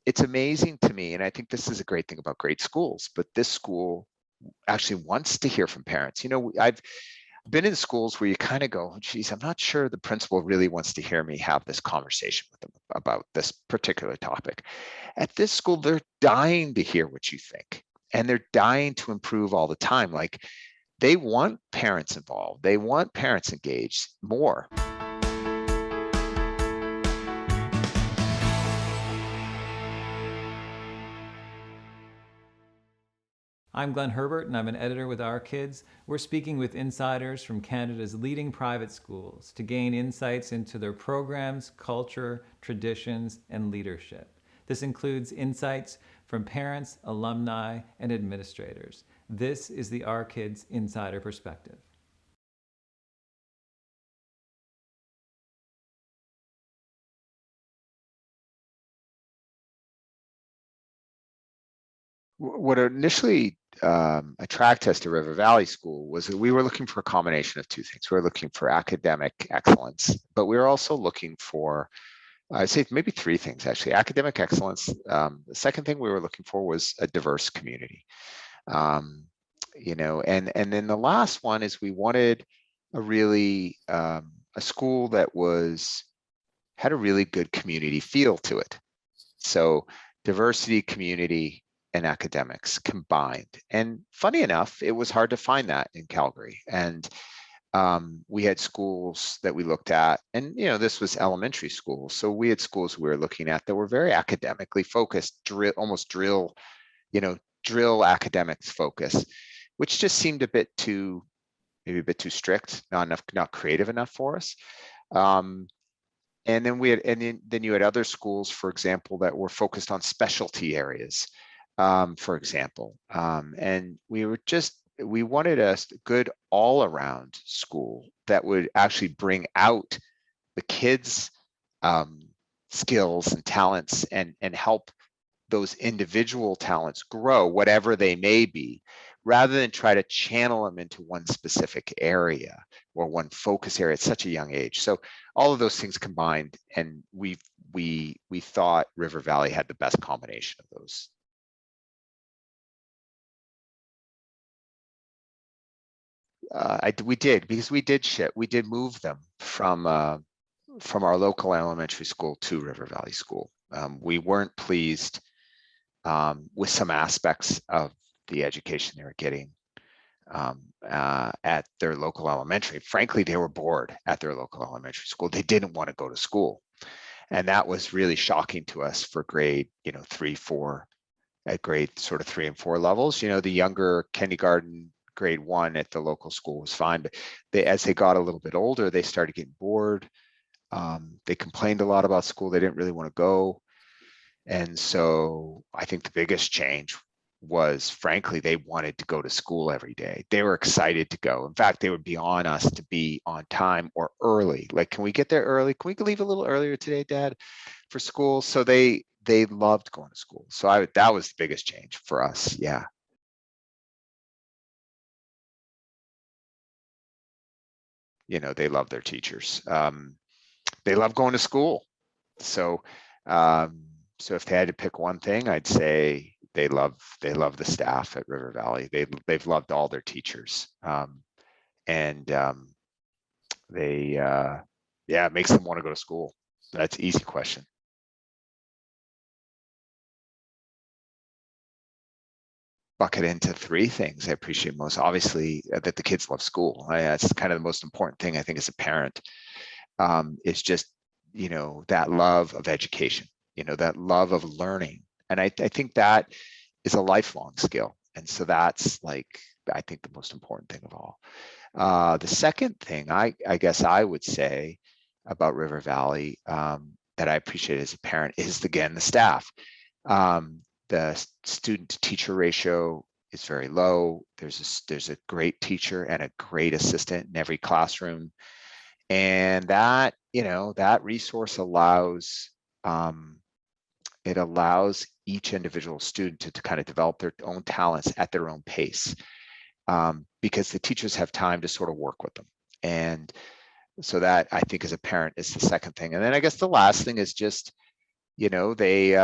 it's amazing to me, and I think this is a great thing about great schools, but this school actually wants to hear from parents. I've been in schools where you kind of go, geez, I'm not sure the principal really wants to hear me have this conversation with them about this particular topic. At this school, they're dying to hear what you think, and they're dying to improve all the time. Like, they want parents involved. They want parents engaged more. I'm Glenn Herbert, and I'm an editor with Our Kids. We're speaking with insiders from Canada's leading private schools to gain insights into their programs, culture, traditions, and leadership. This includes insights from parents, alumni, and administrators. This is the Our Kids Insider Perspective. What initially attracted us to River Valley School was that we were looking for a combination of two things. We were looking for academic excellence, but we were also looking for, I'd say maybe three things actually. Academic excellence. The second thing we were looking for was a diverse community. And then the last one is we wanted a really a school that had a really good community feel to it. So diversity, community, and academics combined. And funny enough, it was hard to find that in Calgary. And we had schools that we looked at, and this was elementary school. So we had schools we were looking at that were very academically focused, drill academics focus, which just seemed maybe a bit too strict, not creative enough for us. And then you had other schools, for example, that were focused on specialty areas, for example. And we wanted a good all-around school that would actually bring out the kids' skills and talents and help those individual talents grow, whatever they may be, rather than try to channel them into one specific area or one focus area at such a young age. So all of those things combined, and we thought River Valley had the best combination of those. We did, because we did move them from our local elementary school to River Valley School. We weren't pleased with some aspects of the education they were getting at their local elementary. Frankly, they were bored at their local elementary school. They didn't want to go to school. And that was really shocking to us for grade, 3, 4, at grade sort of 3 and 4 levels. The younger kindergarten, grade 1 at the local school was fine, but as they got a little bit older, they started getting bored. They complained a lot about school. They didn't really want to go. And so I think the biggest change was, frankly, they wanted to go to school every day. They were excited to go. In fact, they would be on us to be on time or early. Like, can we get there early? Can we leave a little earlier today, Dad, for school? So they loved going to school. So that was the biggest change for us. Yeah. They love their teachers. They love going to school. So if they had to pick one thing, I'd say they love the staff at River Valley. They've loved all their teachers, and it makes them want to go to school. That's an easy question. Bucket into three things I appreciate most. Obviously, that the kids love school. That's kind of the most important thing, I think, as a parent. Is just that love of education, that love of learning, and I think that is a lifelong skill. And so that's, like, I think, the most important thing of all. The second thing I guess I would say about River Valley that I appreciate as a parent is, again, the staff. The student to teacher ratio is very low. There's a great teacher and a great assistant in every classroom. And that resource allows each individual student to kind of develop their own talents at their own pace, because the teachers have time to sort of work with them. And so that, I think, as a parent, is the second thing. And then I guess the last thing is just, they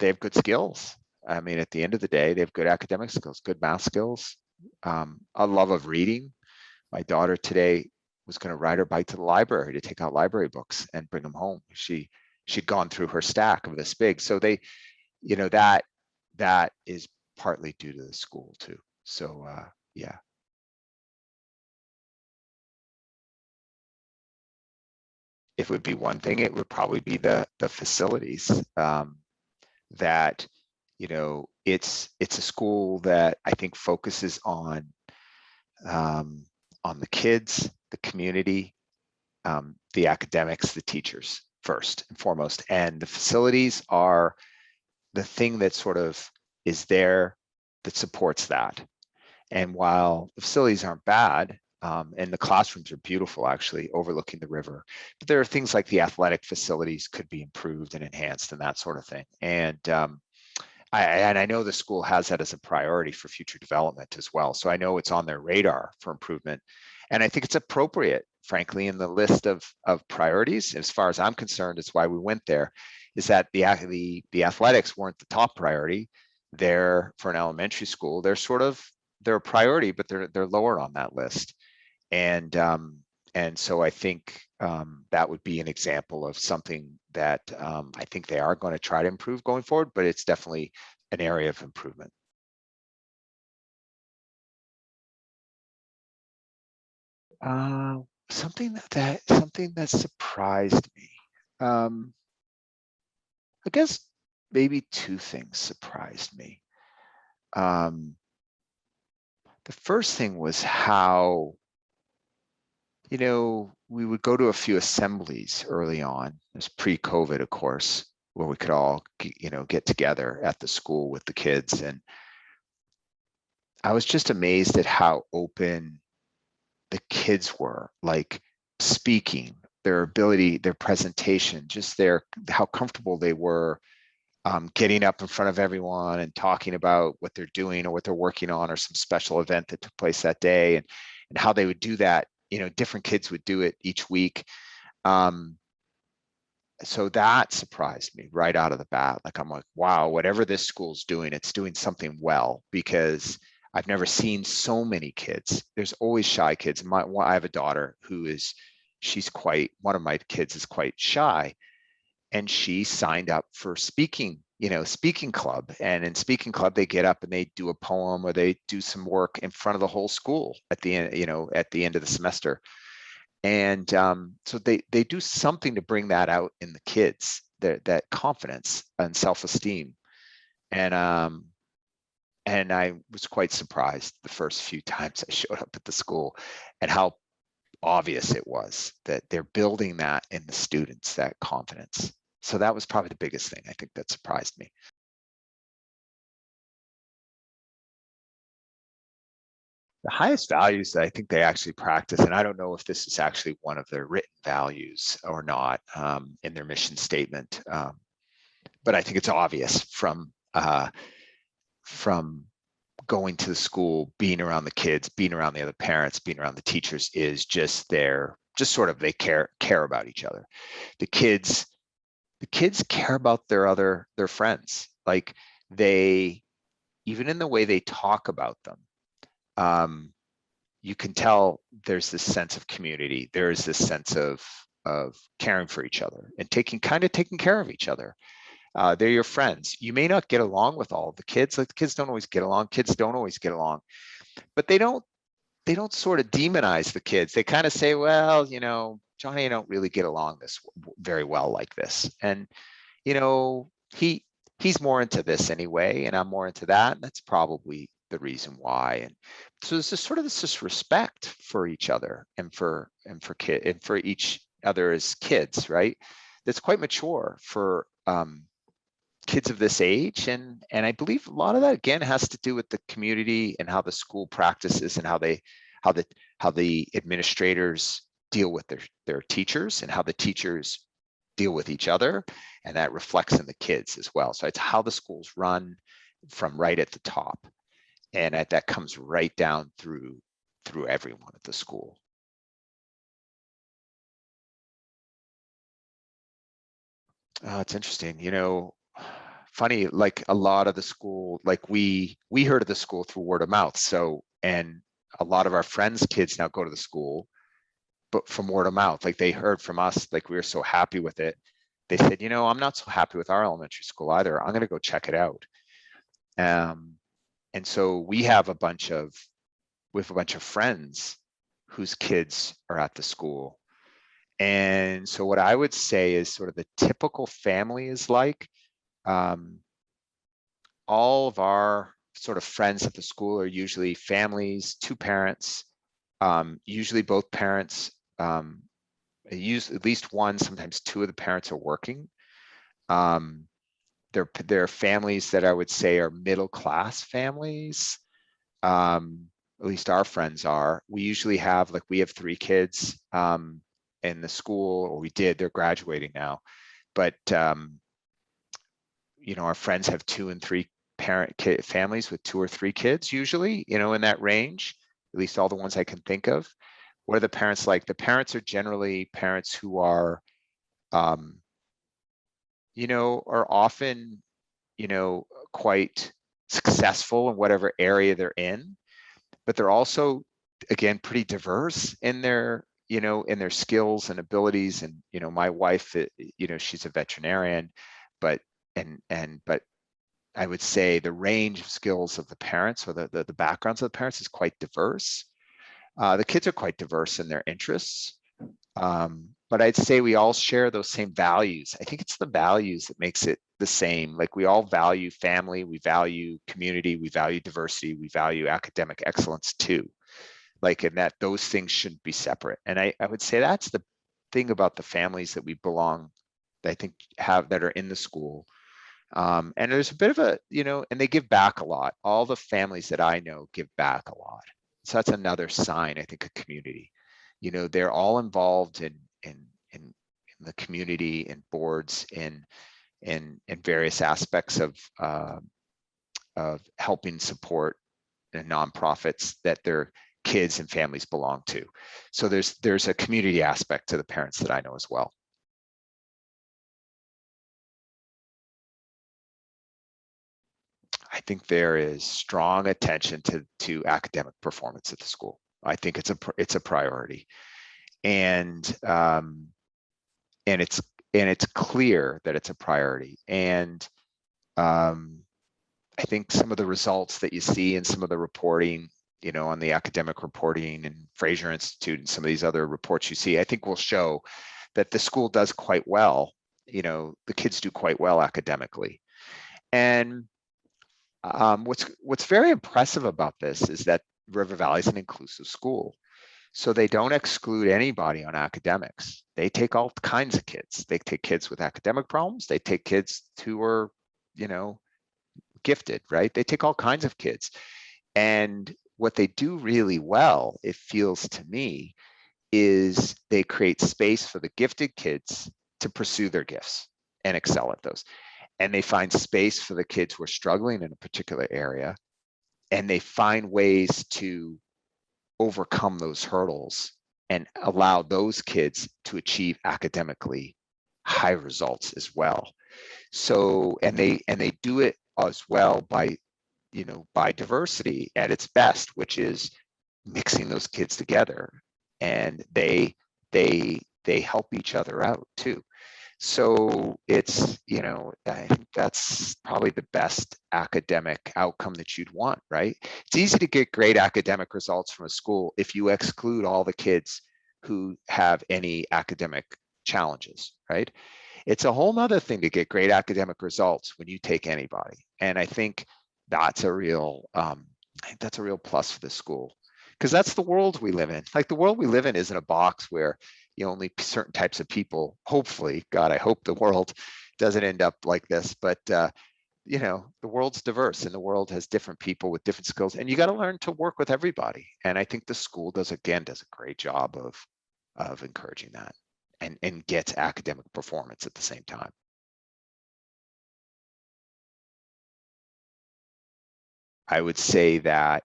they have good skills. I mean, at the end of the day, they have good academic skills, good math skills, a love of reading. My daughter today was going to ride her bike to the library to take out library books and bring them home. She'd gone through her stack of this big. So they, that is partly due to the school too. So yeah. If it would be one thing, it would probably be the facilities. That it's a school that I think focuses on the kids, the community, the academics, the teachers first and foremost, and the facilities are the thing that sort of is there that supports that. And while the facilities aren't bad, and the classrooms are beautiful, actually, overlooking the river, but there are things like the athletic facilities could be improved and enhanced and that sort of thing. And I know the school has that as a priority for future development as well. So I know it's on their radar for improvement. And I think it's appropriate, frankly, in the list of priorities. As far as I'm concerned, it's why we went there, is that the athletics weren't the top priority. They're, for an elementary school, they're a priority, but they're lower on that list. And so I think that would be an example of something that I think they are going to try to improve going forward, but it's definitely an area of improvement. Something that surprised me. I guess maybe two things surprised me. The first thing was how, we would go to a few assemblies early on. It was pre-COVID, of course, where we could all, get together at the school with the kids. And I was just amazed at how open the kids were, like speaking, their ability, their presentation, just how comfortable they were getting up in front of everyone and talking about what they're doing or what they're working on or some special event that took place that day, and how they would do that. Different kids would do it each week. So that surprised me right out of the bat. Like, I'm like, wow, whatever this school's doing, it's doing something well, because I've never seen so many kids. There's always shy kids. I have a daughter one of my kids is quite shy, and she signed up for speaking club. And in speaking club, they get up and they do a poem or they do some work in front of the whole school at the end, at the end of the semester. And so they do something to bring that out in the kids, that confidence and self-esteem. And I was quite surprised the first few times I showed up at the school and how obvious it was that they're building that in the students, that confidence. So that was probably the biggest thing I think that surprised me. The highest values that I think they actually practice, and I don't know if this is actually one of their written values or not in their mission statement, but I think it's obvious from going to the school, being around the kids, being around the other parents, being around the teachers, is just they care about each other. The kids care about their friends. Like, they, even in the way they talk about them, you can tell there's this sense of community. There's this sense of caring for each other and taking care of each other. They're your friends. You may not get along with all of the kids. Like, the kids don't always get along. Kids don't always get along, but they don't sort of demonize the kids. They kind of say, well, Johnny, I don't really get along very well like this. And, he's more into this anyway, and I'm more into that. And that's probably the reason why. And so there's this respect for each other and for each other as kids, right? That's quite mature for kids of this age. And I believe a lot of that, again, has to do with the community and how the school practices and how the administrators deal with their teachers and how the teachers deal with each other. And that reflects in the kids as well. So it's how the schools run from right at the top. And that comes right down through everyone at the school. It's interesting. funny, like a lot of the school, like we heard of the school through word of mouth. So, and a lot of our friends' kids now go to the school, but from word of mouth, like they heard from us, like we were so happy with it. They said, I'm not so happy with our elementary school either. I'm going to go check it out. And so we have a bunch of friends whose kids are at the school. And so what I would say is sort of the typical family is like, all of our sort of friends at the school are usually families, two parents, usually both parents, use at least one, sometimes two of the parents are working. They're families that I would say are middle class families. At least our friends are. We usually have, like, we have 3 kids in the school, or we did. They're graduating now, but our friends have 2 and 3 parent families with 2 or 3 kids, usually, in that range. At least all the ones I can think of. What are the parents like? The parents are generally parents who are, are often, quite successful in whatever area they're in, but they're also, again, pretty diverse in their, in their skills and abilities. And, my wife, she's a veterinarian, but I would say the range of skills of the parents, or the backgrounds of the parents, is quite diverse. The kids are quite diverse in their interests. But I'd say we all share those same values. I think it's the values that makes it the same. Like, we all value family, we value community, we value diversity, we value academic excellence too. Like, and that those things shouldn't be separate. And I would say that's the thing about the families that we belong, that I think that are in the school. And there's a bit of a, and they give back a lot. All the families that I know give back a lot. So that's another sign, I think, of community. They're all involved in the community, and boards, in various aspects of helping support the nonprofits that their kids and families belong to. So there's a community aspect to the parents that I know as well. I think there is strong attention to academic performance at the school. I think it's a priority, and it's clear that it's a priority. And I think some of the results that you see in some of the reporting, on the academic reporting and Fraser Institute and some of these other reports you see, I think will show that the school does quite well. The kids do quite well academically. And what's very impressive about this is that River Valley is an inclusive school. So they don't exclude anybody on academics. They take all kinds of kids. They take kids with academic problems. They take kids who are, gifted, right? They take all kinds of kids. And what they do really well, it feels to me, is they create space for the gifted kids to pursue their gifts and excel at those. And they find space for the kids who are struggling in a particular area, and they find ways to overcome those hurdles and allow those kids to achieve academically high results as well. So, and they do it as well by diversity at its best, which is mixing those kids together, and they help each other out too. So it's, I think that's probably the best academic outcome that you'd want, right? It's easy to get great academic results from a school if you exclude all the kids who have any academic challenges, right? It's a whole nother thing to get great academic results when you take anybody. And I think that's a real plus for the school, because that's the world we live in. Like, the world we live in isn't a box where only certain types of people, hopefully, God, I hope the world doesn't end up like this, but the world's diverse, and the world has different people with different skills, and you got to learn to work with everybody. And I think the school does a great job of encouraging that, and gets academic performance at the same time. I would say that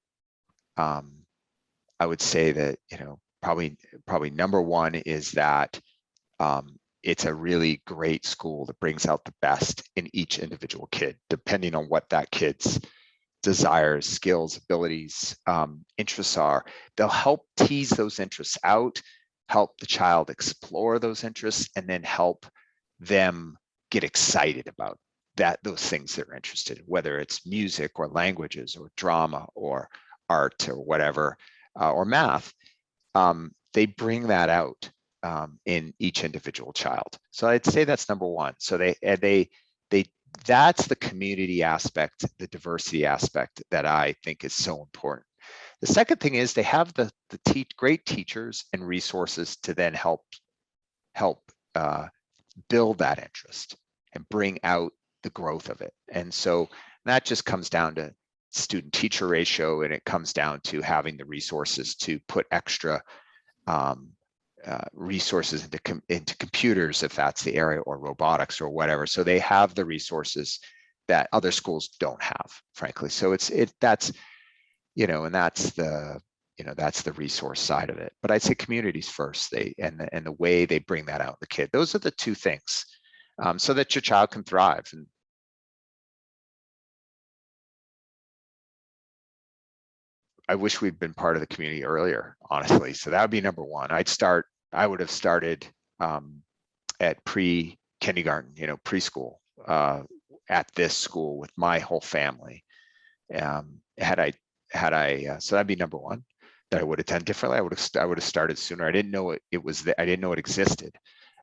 probably number one is that it's a really great school that brings out the best in each individual kid, depending on what that kid's desires, skills, abilities, interests are. They'll help tease those interests out, help the child explore those interests, and then help them get excited about those things they're interested in, whether it's music or languages or drama or art or whatever, or math. They bring that out in each individual child. So I'd say that's number one. So they that's the community aspect, the diversity aspect that I think is so important. The second thing is they have the great teachers and resources to then help build that interest and bring out the growth of it. And so that just comes down to student teacher ratio, and it comes down to having the resources to put extra resources into computers, if that's the area, or robotics or whatever. So they have the resources that other schools don't have, frankly. So that's, and that's the resource side of it. But I'd say communities first, and the way they bring that out in the kid. Those are the two things, so that your child can thrive. And I wish we'd been part of the community earlier, honestly. So that would be number one. I would have started at pre-kindergarten, preschool, at this school with my whole family. So that'd be number one that I would have done differently. I would have started sooner. I didn't know it was I didn't know it existed,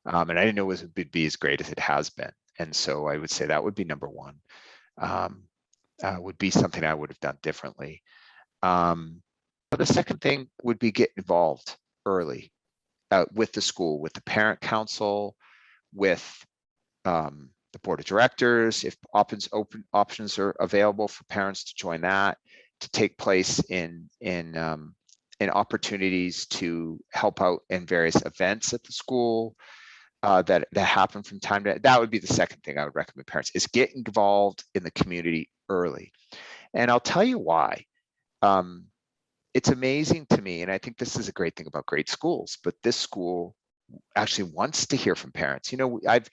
and I didn't know it would be as great as it has been. And so I would say that would be number one. Would be something I would have done differently. But the second thing would be get involved early with the school, with the parent council, with the board of directors, if options are available for parents to join that, to take place in opportunities to help out in various events at the school that happen from time to. That would be the second thing I would recommend parents, is get involved in the community early. And I'll tell you why. It's amazing to me, and I think this is a great thing about great schools, but this school actually wants to hear from parents. I've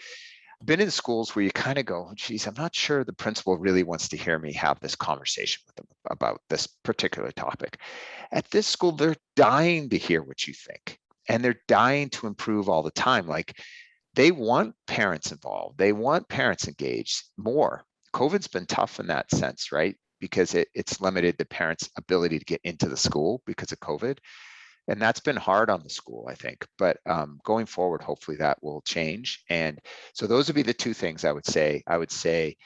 been in schools where you kind of go, geez, I'm not sure the principal really wants to hear me have this conversation with them about this particular topic. At this school, they're dying to hear what you think, and they're dying to improve all the time. Like, they want parents involved. They want parents engaged more. COVID's been tough in that sense, right? Because it's limited the parents' ability to get into the school because of COVID. And that's been hard on the school, I think. But going forward, hopefully that will change. And so those would be the two things I would say. I would say,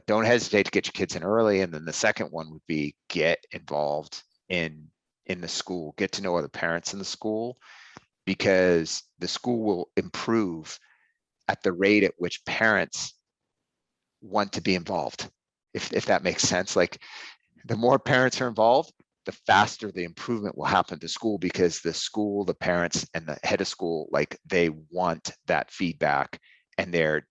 don't hesitate to get your kids in early. And then the second one would be get involved in the school, get to know other parents in the school, because the school will improve at the rate at which parents want to be involved, if that makes sense. Like, the more parents are involved, the faster the improvement will happen to school, because the school, the parents, and the head of school, like, they want that feedback, and they're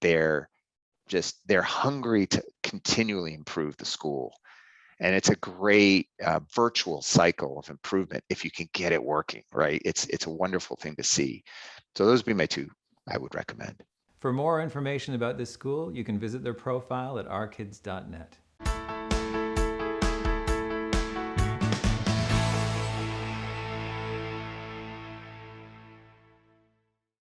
hungry to continually improve the school. And it's a great virtual cycle of improvement if you can get it working, right? It's a wonderful thing to see. So those would be my two I would recommend. For more information about this school, you can visit their profile at ourkids.net.